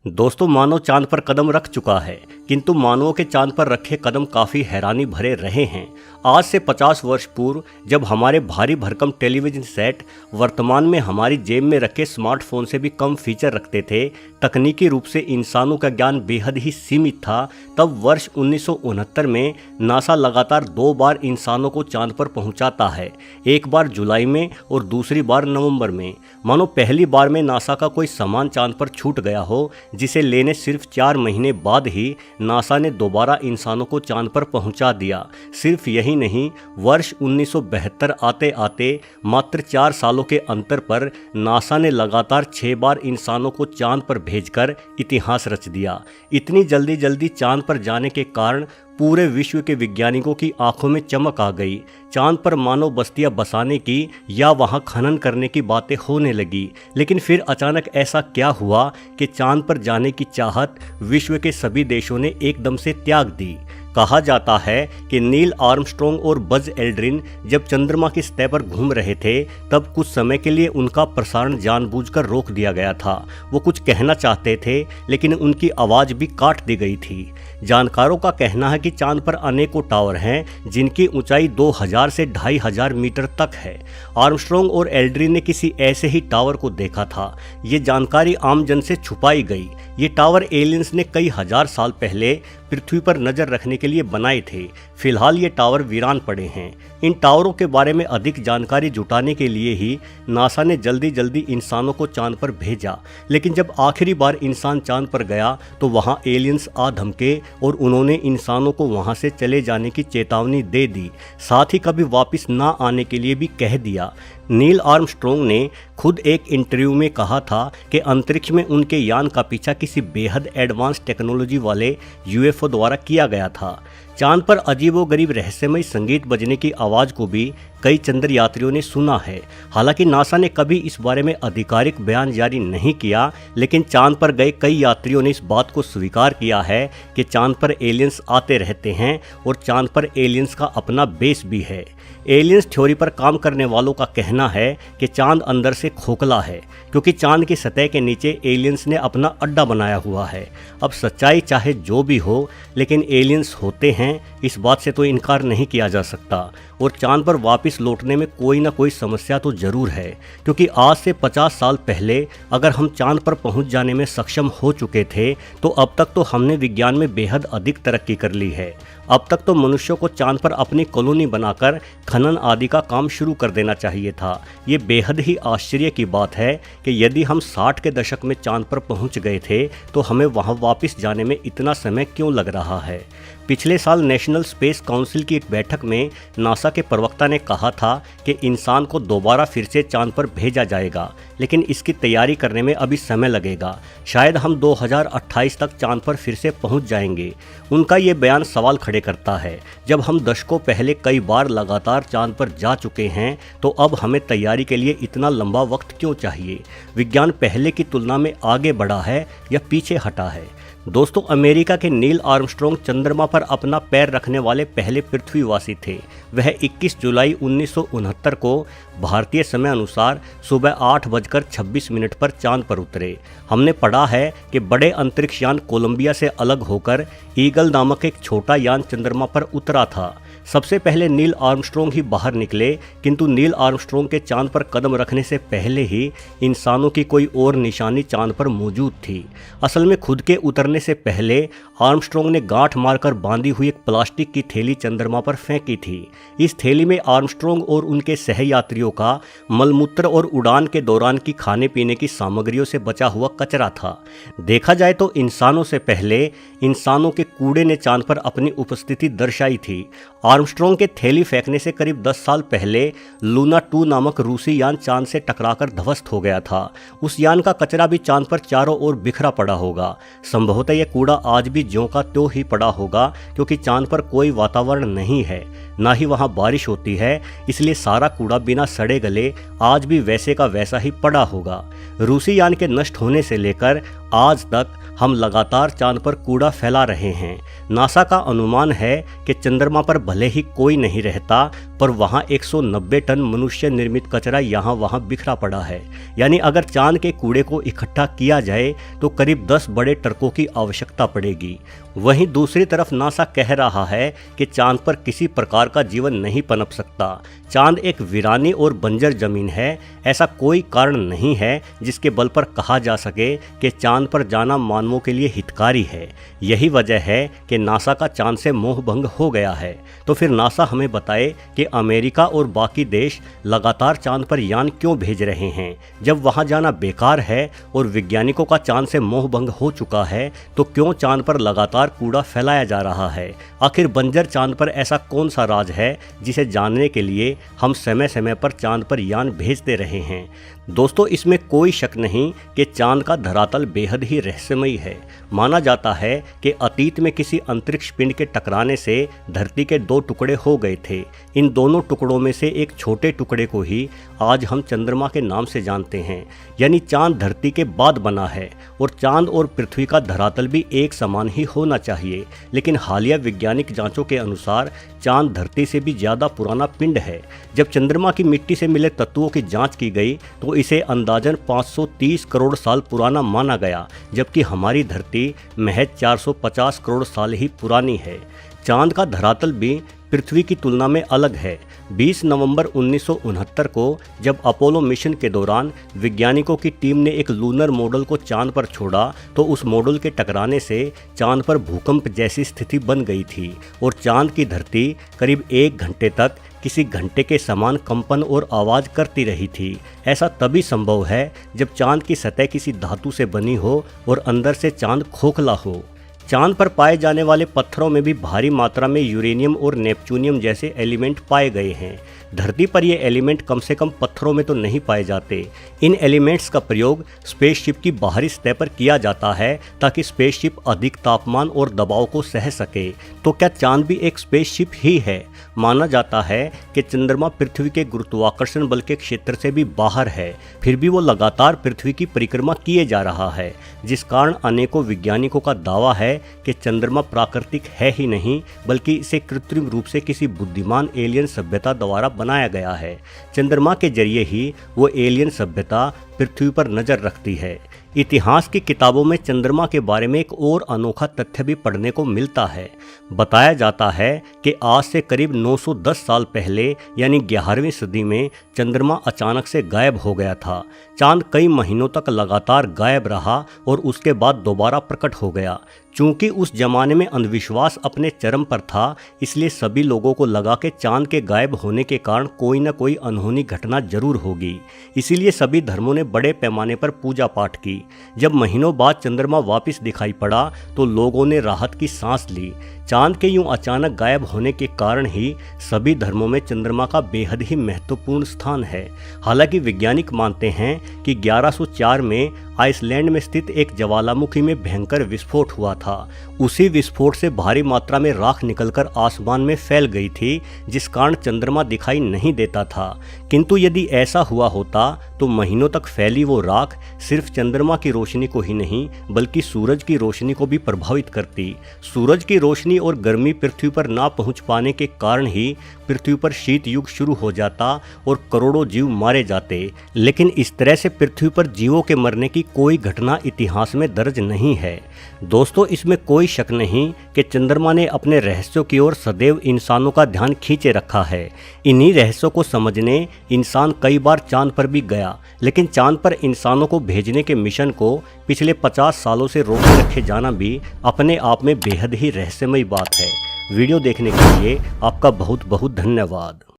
दोस्तों, मानव चांद पर कदम रख चुका है, किंतु मानवों के चांद पर रखे कदम काफी हैरानी भरे रहे हैं। आज से 50 वर्ष पूर्व जब हमारे भारी भरकम टेलीविजन सेट वर्तमान में हमारी जेब में रखे स्मार्टफोन से भी कम फीचर रखते थे, तकनीकी रूप से इंसानों का ज्ञान बेहद ही सीमित था, तब वर्ष 1969 में नासा लगातार 2 बार इंसानों को चांद पर पहुंचाता है, एक बार जुलाई में और दूसरी बार नवंबर में। मानो पहली बार में नासा का कोई सामान चांद पर छूट गया हो, जिसे लेने सिर्फ 4 महीने बाद ही नासा ने दोबारा इंसानों को चांद पर पहुंचा दिया। सिर्फ यही नहीं, वर्ष 1972 आते आते मात्र 4 सालों के अंतर पर नासा ने लगातार 6 बार इंसानों को चांद पर भेजकर इतिहास रच दिया। इतनी जल्दी चांद पर जाने के कारण पूरे विश्व के वैज्ञानिकों की आंखों में चमक आ गई। चांद पर मानव बस्तियां बसाने की या वहां खनन करने की बातें होने लगी। लेकिन फिर अचानक ऐसा क्या हुआ कि चांद पर जाने की चाहत विश्व के सभी देशों ने एकदम से त्याग दी। कहा जाता है कि नील आर्मस्ट्रॉन्ग और बज एल्ड्रिन जब चंद्रमा की सतह पर घूम रहे थे, तब कुछ समय के लिए उनका प्रसारण जानबूझकर रोक दिया गया था। वो कुछ कहना चाहते थे, लेकिन उनकी आवाज़ भी काट दी गई थी। जानकारों का कहना है कि चांद पर अनेकों टावर हैं, जिनकी ऊंचाई 2000 से 2500 मीटर तक है। आर्मस्ट्रॉन्ग और एल्ड्रिन ने किसी ऐसे ही टावर को देखा था। ये जानकारी आम जन से छुपाई गई। ये टावर एलियंस ने कई हजार साल पहले पृथ्वी पर नजर रखने के लिए बनाए थे। फिलहाल ये टावर वीरान पड़े हैं। इन टावरों के बारे में अधिक जानकारी जुटाने के लिए ही नासा ने जल्दी इंसानों को चांद पर भेजा। लेकिन जब आखिरी बार इंसान चांद पर गया तो वहां एलियंस आ धमके और उन्होंने इंसानों को वहां से चले जाने की चेतावनी दे दी, साथ ही कभी वापस ना आने के लिए भी कह दिया। नील आर्मस्ट्रॉन्ग ने खुद एक इंटरव्यू में कहा था कि अंतरिक्ष में उनके यान का पीछा किसी बेहद एडवांस टेक्नोलॉजी वाले यूएफओ द्वारा किया गया था। चांद पर अजीबोगरीब रहस्यमय संगीत बजने की आवाज़ को भी कई चंद्र यात्रियों ने सुना है। हालांकि नासा ने कभी इस बारे में आधिकारिक बयान जारी नहीं किया, लेकिन चांद पर गए कई यात्रियों ने इस बात को स्वीकार किया है कि चांद पर एलियंस आते रहते हैं और चांद पर एलियंस का अपना बेस भी है। एलियंस थ्योरी पर काम करने वालों का कहना है कि चांद अंदर से खोखला है, क्योंकि चांद की सतह के नीचे एलियंस ने अपना अड्डा बनाया हुआ है। अब सच्चाई चाहे जो भी हो, लेकिन एलियंस होते हैं, इस बात से तो इनकार नहीं किया जा सकता। और चांद पर वापस लौटने में कोई ना कोई समस्या तो जरूर है, क्योंकि आज से 50 साल पहले अगर हम चांद पर पहुंच जाने में सक्षम हो चुके थे, तो अब तक तो हमने विज्ञान में बेहद अधिक तरक्की कर ली है। अब तक तो मनुष्यों को चांद पर अपनी कॉलोनी बनाकर खनन आदि का काम शुरू कर देना चाहिए था। ये बेहद ही आश्चर्य की बात है कि यदि हम 60 के दशक में चांद पर पहुंच गए थे, तो हमें वहां वापस जाने में इतना समय क्यों लग रहा है। पिछले साल नेशनल स्पेस काउंसिल की एक बैठक में नासा के प्रवक्ता ने कहा था कि इंसान को दोबारा फिर से चांद पर भेजा जाएगा, लेकिन इसकी तैयारी करने में अभी समय लगेगा। शायद हम 2028 तक चांद पर फिर से पहुंच जाएंगे। उनका ये बयान सवाल खड़े करता है। जब हम दशकों पहले कई बार लगातार चांद पर जा चुके हैं, तो अब हमें तैयारी के लिए इतना लंबा वक्त क्यों चाहिए। विज्ञान पहले की तुलना में आगे बढ़ा है या पीछे हटा है। दोस्तों, अमेरिका के नील आर्मस्ट्रॉन्ग चंद्रमा पर अपना पैर रखने वाले पहले पृथ्वीवासी थे। वह 21 जुलाई 1969 को भारतीय समय अनुसार सुबह 8:26 पर चांद पर उतरे। हमने पढ़ा है कि बड़े अंतरिक्ष यान कोलंबिया से अलग होकर ईगल नामक एक छोटा यान चंद्रमा पर उतरा था। सबसे पहले नील आर्मस्ट्रॉन्ग ही बाहर निकले, किंतु नील आर्मस्ट्रॉन्ग के चांद पर कदम रखने से पहले ही इंसानों की कोई और निशानी चांद पर मौजूद थी। असल में खुद के उतरने से पहले आर्मस्ट्रॉन्ग ने गांठ मारकर बांधी हुई एक प्लास्टिक की थैली चंद्रमा पर फेंकी थी। इस थैली में आर्मस्ट्रॉन्ग और उनके सहयात्रियों का मलमूत्र और उड़ान के दौरान की खाने पीने की सामग्रियों से बचा हुआ कचरा था। देखा जाए तो इंसानों से पहले इंसानों के कूड़े ने चांद पर अपनी उपस्थिति दर्शाई थी। आर्मस्ट्रॉन्ग के थैली फेंकने से करीब 10 साल पहले लूना 2 नामक रूसी यान चांद से टकराकर ध्वस्त हो गया था। उस यान का कचरा भी चांद पर चारों ओर बिखरा पड़ा होगा। संभवतः यह कूड़ा आज भी ज्यों का त्यों ही पड़ा होगा, क्योंकि चांद पर कोई वातावरण नहीं है, ना ही वहां बारिश होती है, इसलिए सारा कूड़ा बिना सड़े गले आज भी वैसे का वैसा ही पड़ा होगा। रूसी यान के नष्ट होने से लेकर आज तक हम लगातार चांद पर कूड़ा फैला रहे हैं। नासा का अनुमान है कि चंद्रमा पर भले ही कोई नहीं रहता, पर वहाँ 190 टन मनुष्य निर्मित कचरा यहाँ वहाँ बिखरा पड़ा है। यानी अगर चांद के कूड़े को इकट्ठा किया जाए तो करीब 10 बड़े ट्रकों की आवश्यकता पड़ेगी। वहीं दूसरी तरफ नासा कह रहा है कि चांद पर किसी प्रकार का जीवन नहीं पनप सकता। चांद एक वीरानी और बंजर जमीन है। ऐसा कोई कारण नहीं है जिसके बल पर कहा जा सके कि चांद पर जाना मानवों के लिए हितकारी है। यही वजह है कि नासा का चांद से मोह भंग हो गया है। तो फिर नासा हमें बताए कि अमेरिका और बाकी देश लगातार चांद पर यान क्यों भेज रहे हैं। जब वहां जाना बेकार है और वैज्ञानिकों का चांद से मोह भंग हो चुका है तो क्यों चांद पर लगातार कूड़ा फैलाया जा रहा है। आखिर बंजर चांद पर ऐसा कौन सा राज है जिसे जानने के लिए हम समय समय पर चांद पर यान भेजते रहे हैं। दोस्तों, इसमें कोई शक नहीं कि चांद का धरातल बेहद ही रहस्यमयी है। माना जाता है कि अतीत में किसी अंतरिक्ष पिंड के टकराने से धरती के 2 टुकड़े हो गए थे। इन दोनों टुकड़ों में से एक छोटे टुकड़े को ही आज हम चंद्रमा के नाम से जानते हैं। यानी चांद धरती के बाद बना है और चांद और पृथ्वी का धरातल भी एक समान ही होना चाहिए। लेकिन हालिया वैज्ञानिक जांचों के अनुसार चांद धरती से भी ज़्यादा पुराना पिंड है। जब चंद्रमा की मिट्टी से मिले तत्वों की जांच की गई तो इसे अंदाजन 530 करोड़ साल पुराना माना गया, जबकि हमारी धरती महज 450 करोड़ साल ही पुरानी है। चांद का धरातल भी पृथ्वी की तुलना में अलग है। 20 नवंबर 1969 को जब अपोलो मिशन के दौरान वैज्ञानिकों की टीम ने एक लूनर मॉडल को चांद पर छोड़ा तो उस मॉडल के टकराने से चांद पर भूकंप जैसी स्थिति बन गई थी और चांद की धरती करीब 1 घंटे तक किसी घंटे के समान कंपन और आवाज़ करती रही थी। ऐसा तभी संभव है जब चांद की सतह किसी धातु से बनी हो और अंदर से चांद खोखला हो। चांद पर पाए जाने वाले पत्थरों में भी भारी मात्रा में यूरेनियम और नेपच्यूनियम जैसे एलिमेंट पाए गए हैं। धरती पर ये एलिमेंट कम से कम पत्थरों में तो नहीं पाए जाते। इन एलिमेंट्स का प्रयोग स्पेसशिप की बाहरी सतह पर किया जाता है ताकि स्पेसशिप अधिक तापमान और दबाव को सह सके। तो क्या चांद भी एक स्पेसशिप ही है? माना जाता है कि चंद्रमा पृथ्वी के गुरुत्वाकर्षण बल के क्षेत्र से भी बाहर है, फिर भी वो लगातार पृथ्वी की परिक्रमा किए जा रहा है, जिस कारण अनेकों वैज्ञानिकों का दावा है कि चंद्रमा प्राकृतिक है ही नहीं बल्कि इसे कृत्रिम रूप से किसी बुद्धिमान एलियन सभ्यता द्वारा बनाया गया है। चंद्रमा के जरिए ही वो एलियन सभ्यता पृथ्वी पर नजर रखती है। इतिहास की किताबों में चंद्रमा के बारे में एक और अनोखा तथ्य भी पढ़ने को मिलता है। बताया जाता है कि आज से करीब 910 साल पहले यानी 11वीं सदी में चंद्रमा अचानक से गायब हो गया था। चांद कई महीनों तक लगातार गायब रहा और उसके बाद दोबारा प्रकट हो गया। चूंकि उस जमाने में अंधविश्वास अपने चरम पर था, इसलिए सभी लोगों को लगा कि चांद के गायब होने के कारण कोई न कोई अनहोनी घटना जरूर होगी। इसीलिए सभी धर्मों ने बड़े पैमाने पर पूजा पाठ की। जब महीनों बाद चंद्रमा वापस दिखाई पड़ा तो लोगों ने राहत की सांस ली। चांद के यूं अचानक गायब होने के कारण ही सभी धर्मों में चंद्रमा का बेहद ही महत्वपूर्ण स्थान है। हालांकि वैज्ञानिक मानते हैं कि 1104 में आइसलैंड में स्थित एक ज्वालामुखी में भयंकर विस्फोट हुआ था। उसी विस्फोट से भारी मात्रा में राख निकलकर आसमान में फैल गई थी, जिस कारण चंद्रमा दिखाई नहीं देता था। किंतु यदि ऐसा हुआ होता तो महीनों तक फैली वो राख सिर्फ चंद्रमा की रोशनी को ही नहीं बल्कि सूरज की रोशनी को भी प्रभावित करती। सूरज की रोशनी और गर्मी पृथ्वी पर ना पहुंच पाने के कारण ही पृथ्वी पर शीत युग शुरू हो जाता और करोड़ों जीव मारे जाते। लेकिन इस तरह से पृथ्वी पर जीवों के मरने की कोई घटना इतिहास में दर्ज नहीं है। दोस्तों, इसमें कोई शक नहीं कि चंद्रमा ने अपने रहस्यों की ओर सदैव इंसानों का ध्यान खींचे रखा है। इन्हीं रहस्यों को समझने इंसान कई बार चांद पर भी गया, लेकिन चांद पर इंसानों को भेजने के मिशन को पिछले 50 सालों से रोके रखे जाना भी अपने आप में बेहद ही रहस्यमयी बात है। वीडियो देखने के लिए आपका बहुत बहुत धन्यवाद।